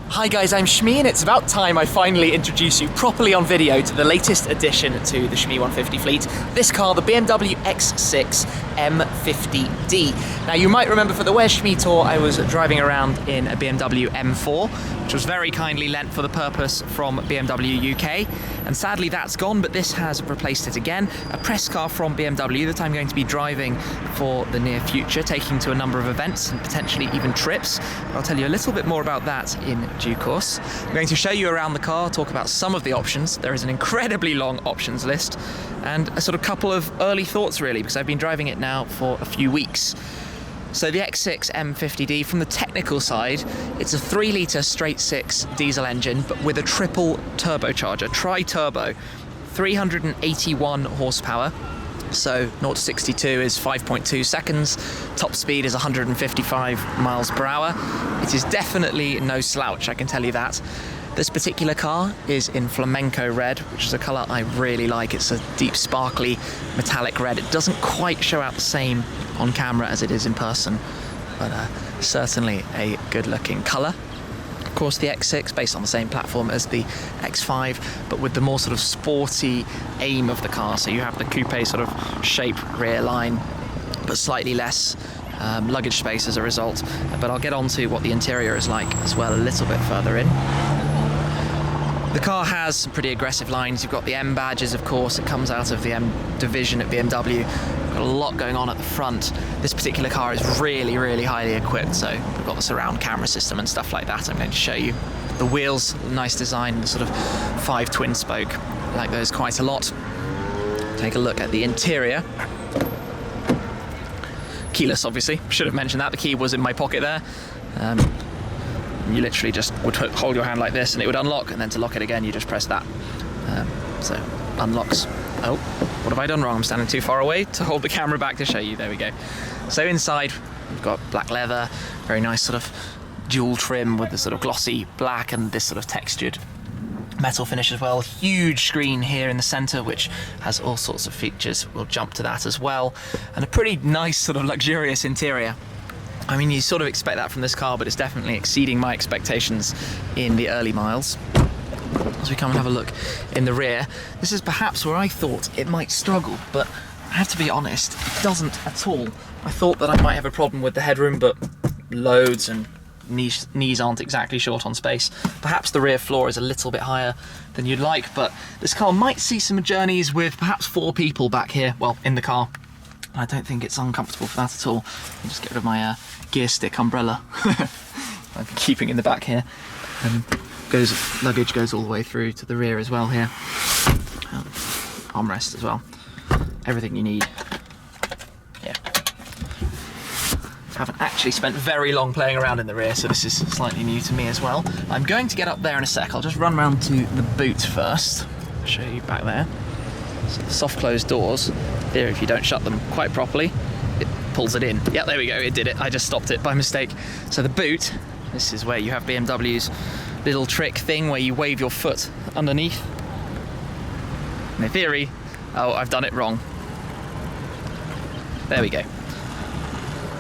Hi guys, I'm Shmee and it's about time I finally introduce you properly on video to the latest addition to the Shmee150 fleet. This car, the BMW X6 M50d. Now you might remember for the Where's Shmee tour I was driving around in a BMW M4, which was very kindly lent for the purpose from BMW UK, and sadly that's gone, but this has replaced it again. A press car from BMW that I'm going to be driving for the near future, taking to a number of events and potentially even trips. I'll tell you a little bit more about that in due course. I'm going to show you around the car, talk about some of the options. There is an incredibly long options list and a sort of couple of early thoughts really, because I've been driving it now for a few weeks. So the X6 M50d, from the technical side, it's a 3-litre straight-six diesel engine, but with a triple turbocharger, tri-turbo, 381 horsepower. So 0 to 62 is 5.2 seconds, top speed is 155 miles per hour. It is definitely no slouch, I can tell you that. This particular car is in flamenco red, which is a colour I really like. It's a deep, sparkly, metallic red. It doesn't quite show out the same on camera as it is in person, but certainly a good-looking colour. Of course, the X6, based on the same platform as the X5, but with the more sort of sporty aim of the car. So you have the coupe sort of shape, rear line, but slightly less luggage space as a result. But I'll get on to what the interior is like as well a little bit further in. The car has some pretty aggressive lines. You've got the M badges, of course. It comes out of the M division at BMW. Got a lot going on at the front. This particular car is really, really highly equipped. So we've got the surround camera system and stuff like that. I'm going to show you. The wheels, nice design, the sort of 5 twin spoke. I like those quite a lot. Take a look at the interior. Keyless, obviously. Should have mentioned that. The key was in my pocket there. You literally just would hold your hand like this and it would unlock, and then to lock it again you just press that. So unlocks. Oh, what have I done wrong? I'm standing too far away to hold the camera back to show you. There we go. So inside we've got black leather, very nice sort of dual trim with the sort of glossy black and this sort of textured metal finish as well. Huge screen here in the center which has all sorts of features. We'll jump to that as well. And a pretty nice sort of luxurious interior. I mean, you sort of expect that from this car, but it's definitely exceeding my expectations in the early miles. As we come and have a look in the rear, this is perhaps where I thought it might struggle, but I have to be honest, it doesn't at all. I thought that I might have a problem with the headroom, but loads and knees aren't exactly short on space. Perhaps the rear floor is a little bit higher than you'd like, but this car might see some journeys with perhaps 4 people back here, well, in the car. I don't think it's uncomfortable for that at all. I'll just get rid of my gear stick umbrella. I'm keeping in the back here. Luggage goes all the way through to the rear as well here. Armrest as well. Everything you need. Yeah. Haven't actually spent very long playing around in the rear, so this is slightly new to me as well. I'm going to get up there in a sec. I'll just run round to the boot first. I'll show you back there. So the soft closed doors, here if you don't shut them quite properly, it pulls it in. Yeah, there we go, it did it. I just stopped it by mistake. So the boot, this is where you have BMW's little trick thing where you wave your foot underneath. In theory, oh, I've done it wrong. There we go.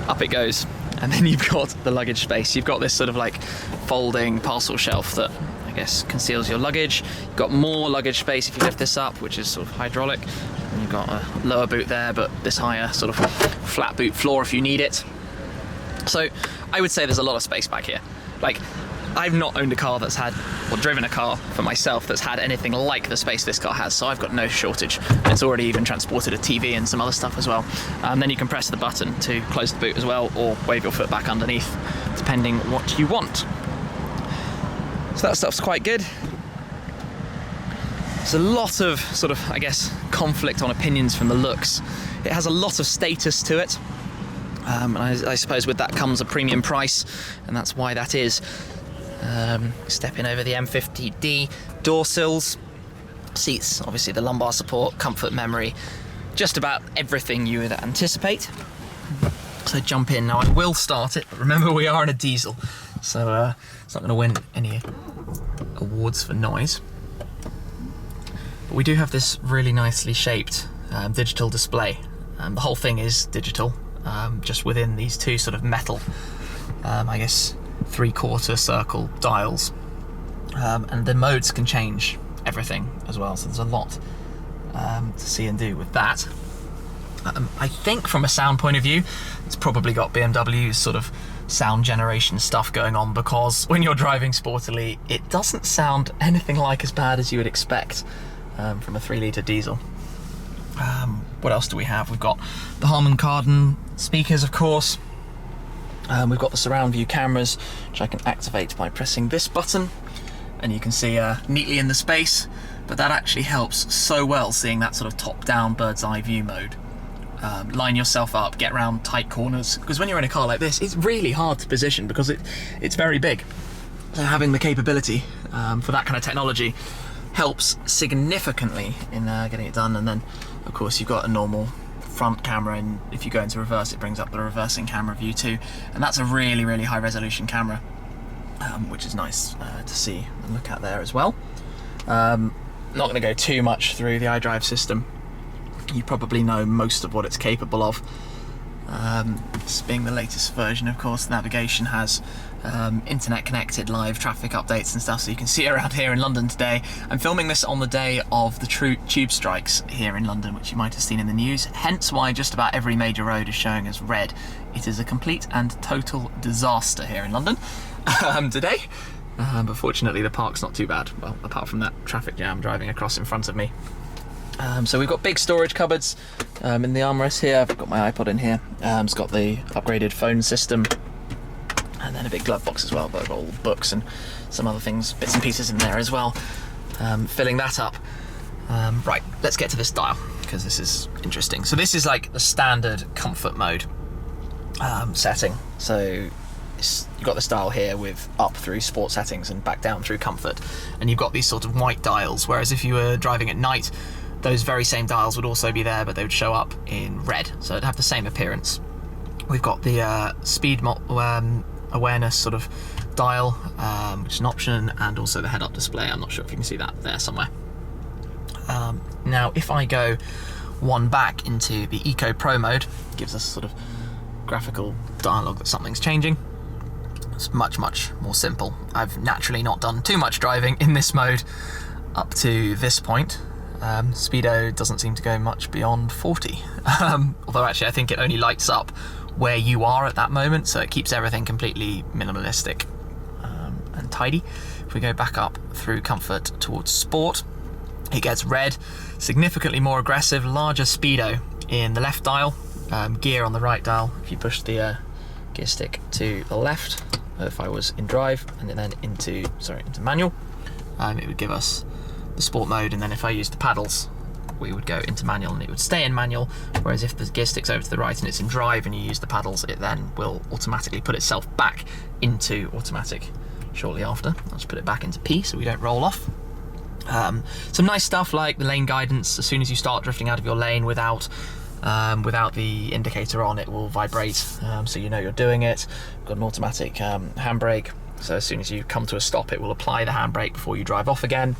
Up it goes. And then you've got the luggage space. You've got this sort of like folding parcel shelf that I guess conceals your luggage. You've got more luggage space if you lift this up, which is sort of hydraulic. And you've got a lower boot there, but this higher sort of flat boot floor if you need it. So I would say there's a lot of space back here. Like, I've not owned a car that's had, or driven a car for myself that's had anything like the space this car has, so I've got no shortage. It's already even transported a TV and some other stuff as well. And then you can press the button to close the boot as well, or wave your foot back underneath, depending what you want. So that stuff's quite good. There's a lot of sort of, I guess, conflict on opinions from the looks. It has a lot of status to it. And I suppose with that comes a premium price, and that's why that is. Stepping over the M50d, door sills, seats, obviously the lumbar support, comfort, memory, just about everything you would anticipate. So jump in. Now I will start it, but remember we are in a diesel, so it's not going to win any awards for noise. But we do have this really nicely shaped digital display. The whole thing is digital. just within these two sort of metal, I guess, 3/4 circle dials. And the modes can change everything as well, so there's a lot to see and do with that. I think from a sound point of view, it's probably got BMW's sort of sound generation stuff going on, because when you're driving sportily, it doesn't sound anything like as bad as you would expect from a 3-litre diesel. What else do we have? We've got the Harman Kardon speakers, of course. We've got the surround view cameras, which I can activate by pressing this button, and you can see neatly in the space, but that actually helps so well seeing that sort of top-down bird's eye view mode. Line yourself up, get around tight corners, because when you're in a car like this, it's really hard to position because it's very big. So having the capability for that kind of technology helps significantly in getting it done. And then, of course, you've got a normal front camera, and if you go into reverse, it brings up the reversing camera view too. And that's a really, really high resolution camera, which is nice to see and look at there as well. Not going to go too much through the Idrive system. You probably know most of what it's capable of. This being the latest version, of course, navigation has internet connected live traffic updates and stuff, so you can see around here in London today. I'm filming this on the day of the tube strikes here in London, which you might have seen in the news, hence why just about every major road is showing as red. It is a complete and total disaster here in London today, but fortunately the park's not too bad, well, apart from that traffic jam driving across in front of me. So we've got big storage cupboards in the armrest here. I've got my iPod in here. It's got the upgraded phone system, and then a big glove box as well, but I've got all the books and some other things, bits and pieces in there as well, filling that up. Right, let's get to this dial, because this is interesting. So this is like the standard comfort mode setting. So you've got this dial here with up through sport settings and back down through comfort, and you've got these sort of white dials, whereas if you were driving at night, those very same dials would also be there, but they would show up in red, so it'd have the same appearance. We've got the speed awareness sort of dial, which is an option, and also the head-up display. I'm not sure if you can see that there somewhere. Now, if I go one back into the Eco Pro mode, it gives us sort of graphical dialogue that something's changing. It's much, much more simple. I've naturally not done too much driving in this mode up to this point. Speedo doesn't seem to go much beyond 40, although actually I think it only lights up where you are at that moment, so it keeps everything completely minimalistic and tidy. If we go back up through comfort towards sport, it gets red, significantly more aggressive, larger speedo in the left dial, gear on the right dial. If you push the gear stick to the left, if I was in drive, and then into manual, it would give us the sport mode, and then if I use the paddles, we would go into manual and it would stay in manual, whereas if the gear stick's over to the right and it's in drive and you use the paddles, it then will automatically put itself back into automatic shortly after. I'll just put it back into P so we don't roll off. Some nice stuff like the lane guidance. As soon as you start drifting out of your lane without the indicator on, it will vibrate, so you know you're doing it. We've got an automatic handbrake, so as soon as you come to a stop, it will apply the handbrake before you drive off again.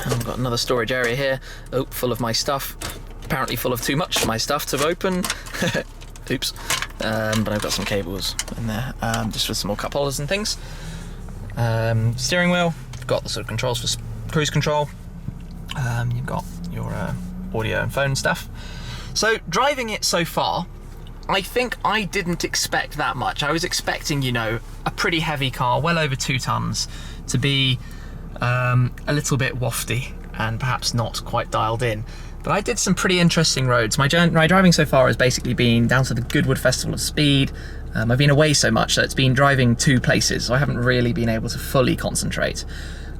And we've got another storage area here, full of my stuff, apparently full of too much of my stuff to open. Oops. But I've got some cables in there, just for some more cup holders and things. Steering wheel, you've got the sort of controls for cruise control. You've got your audio and phone stuff. So driving it so far, I think I didn't expect that much. I was expecting, you know, a pretty heavy car, well over 2 tons, to be a little bit wafty and perhaps not quite dialed in. But I did some pretty interesting roads. My driving so far has basically been down to the Goodwood Festival of Speed. I've been away so much that it's been driving 2 places, so I haven't really been able to fully concentrate.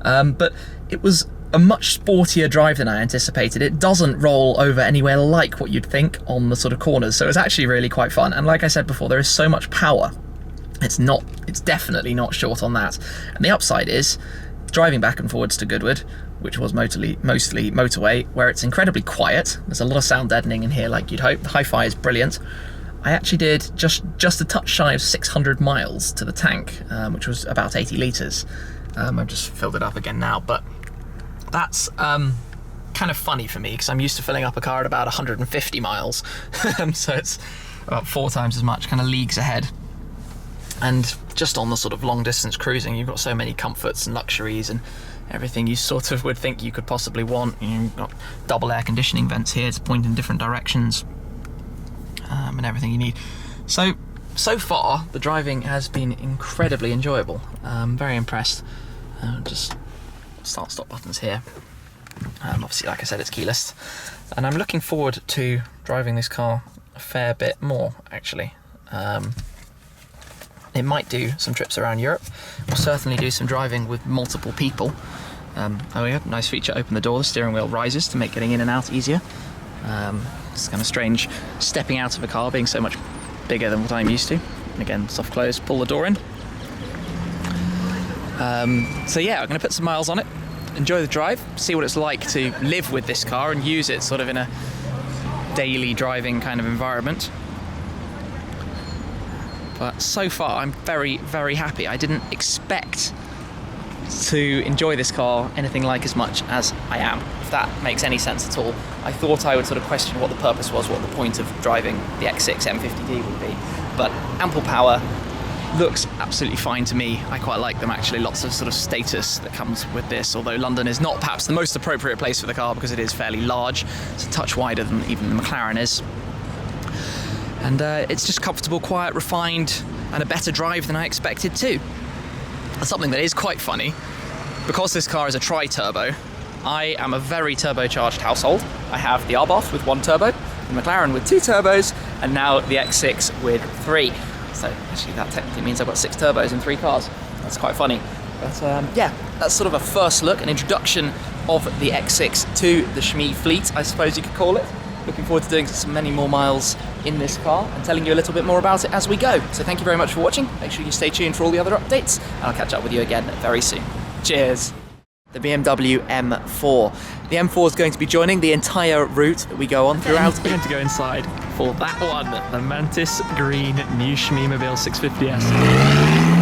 But it was a much sportier drive than I anticipated. It doesn't roll over anywhere like what you'd think on the sort of corners, so it's actually really quite fun. And like I said before, there is so much power. It's definitely not short on that. And the upside is, driving back and forwards to Goodwood, which was mostly motorway, where it's incredibly quiet. There's a lot of sound deadening in here like you'd hope. The hi-fi is brilliant. I actually did just a touch shy of 600 miles to the tank, which was about 80 litres. I've just filled it up again now, but that's kind of funny for me because I'm used to filling up a car at about 150 miles. So about 4 times as much, kind of leagues ahead. And just on the sort of long distance cruising, you've got so many comforts and luxuries and everything you sort of would think you could possibly want. You've got double air conditioning vents here to point in different directions, and everything you need. So far, the driving has been incredibly enjoyable. Very impressed. Just start-stop buttons here. Obviously, like I said, it's keyless. And I'm looking forward to driving this car a fair bit more, actually. It might do some trips around Europe. We'll certainly do some driving with multiple people. Oh yeah, nice feature, open the door, the steering wheel rises to make getting in and out easier. It's kind of strange stepping out of a car being so much bigger than what I'm used to. And again, soft close, pull the door in. So yeah, I'm going to put some miles on it, enjoy the drive, see what it's like to live with this car and use it sort of in a daily driving kind of environment. But so far, I'm very, very happy. I didn't expect to enjoy this car anything like as much as I am, if that makes any sense at all. I thought I would sort of question what the purpose was, what the point of driving the X6 M50d would be. But ample power, looks absolutely fine to me. I quite like them actually, lots of sort of status that comes with this, although London is not perhaps the most appropriate place for the car because it is fairly large. It's a touch wider than even the McLaren is. And it's just comfortable, quiet, refined, and a better drive than I expected too. And something that is quite funny, because this car is a tri-turbo, I am a very turbocharged household. I have the R-Boss with 1 turbo, the McLaren with 2 turbos, and now the X6 with 3. So actually that technically means I've got 6 turbos in 3 cars. That's quite funny. But yeah, that's sort of a first look, an introduction of the X6 to the Shmee fleet, I suppose you could call it. Looking forward to doing some many more miles in this car and telling you a little bit more about it as we go. So thank you very much for watching. Make sure you stay tuned for all the other updates, and I'll catch up with you again very soon. Cheers. The BMW M4. The M4 is going to be joining the entire route that we go on throughout. We're going to go inside for that one, the Mantis Green new Shmee 650S.